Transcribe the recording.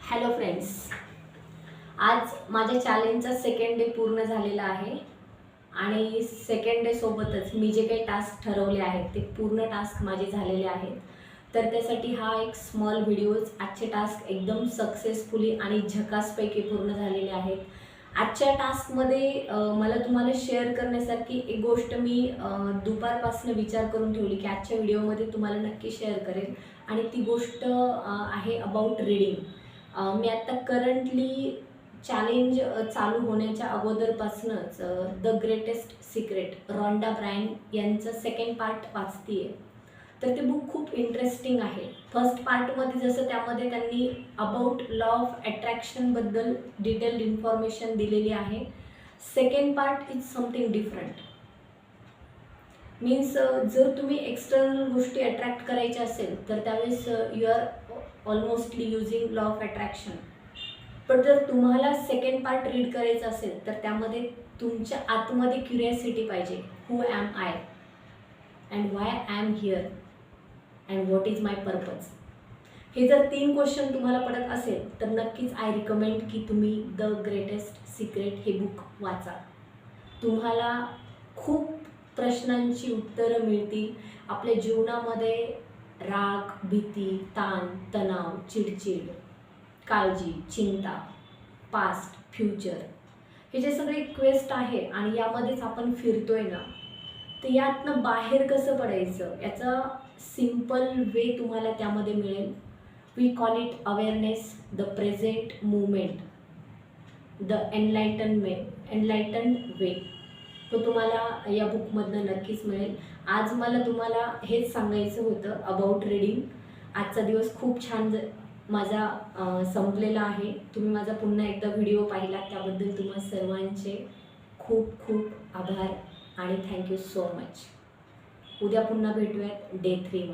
Hello friends, आज माझ्या चॅलेंजचा second day पूर्ण झालेला आहे आणि सेकंड डे सोबतच मी जे काही टास्क ठरवले आहेत ते पूर्ण टास्क माझे झालेले आहेत. तर त्यासाठी हा एक स्मॉल व्हिडिओज. आजचे टास्क एकदम सक्सेसफुली आणि झकासपैकी पूर्ण झालेले आहेत. आजच्या टास्कमध्ये मला तुम्हाला शेअर करण्यासारखी एक गोष्ट मी दुपारपासून विचार करून ठेवली की आजच्या व्हिडिओमध्ये तुम्हाला नक्की शेअर करेन आणि ती गोष्ट आहे अबाउट रीडिंग. मी आत्ता करंटली चॅलेंज चालू होण्याच्या अगोदरपासूनच the greatest secret Rhonda Byrne यांचं सेकंड पार्ट वाचते आहे. तर ते बुक खूप इंटरेस्टिंग आहे. फर्स्ट पार्टमध्ये जसं त्यामध्ये त्यांनी अबाउट लॉ ऑफ अट्रॅक्शनबद्दल डिटेल्ड इन्फॉर्मेशन दिलेली आहे. Second part is something different. Means जर तुम्ही एक्सटर्नल गोष्टी अट्रॅक्ट करायच्या असेल तर त्यावेळेस you are almostly using law of attraction. पण जर तुम्हाला सेकंड पार्ट रीड करायचं असेल तर त्यामध्ये तुमच्या आतमध्ये क्युरियोसिटी पाहिजे. Who am I and why I am here and what is my purpose. हे जर 3 क्वेश्चन तुम्हाला पडत असेल तर नक्कीच आय रिकमेंड की तुम्ही द ग्रेटेस्ट सिक्रेट हे बुक वाचा. तुम्हाला खूप प्रश्नांची उत्तरं मिळतील. आपल्या जीवनामध्ये राग, भीती, ताण, तणाव, चिडचिड, काळजी, चिंता, पास्ट, फ्युचर हे जे सगळे क्वेस्ट आहे आणि यामध्येच आपण फिरतोय ना, तर यातनं बाहेर कसं पडायचं याचा सिम्पल वे तुम्हाला त्यामध्ये मिळेल. We call it awareness, the present movement, the enlightened way. तो तुम्हाला या बुकमधनं नक्कीच मिळेल. आज मला तुम्हाला हेच सांगायचं होतं अबाउट रीडिंग. आजचा दिवस खूप छान माझा संपलेला आहे. तुम्ही माझा पुन्हा एकदा व्हिडिओ पाहिला त्याबद्दल तुम्हा सर्वांचे खूप खूप आभार आणि थँक्यू सो मच. उद्या पुन्हा भेटूयात डे 3 मध्ये.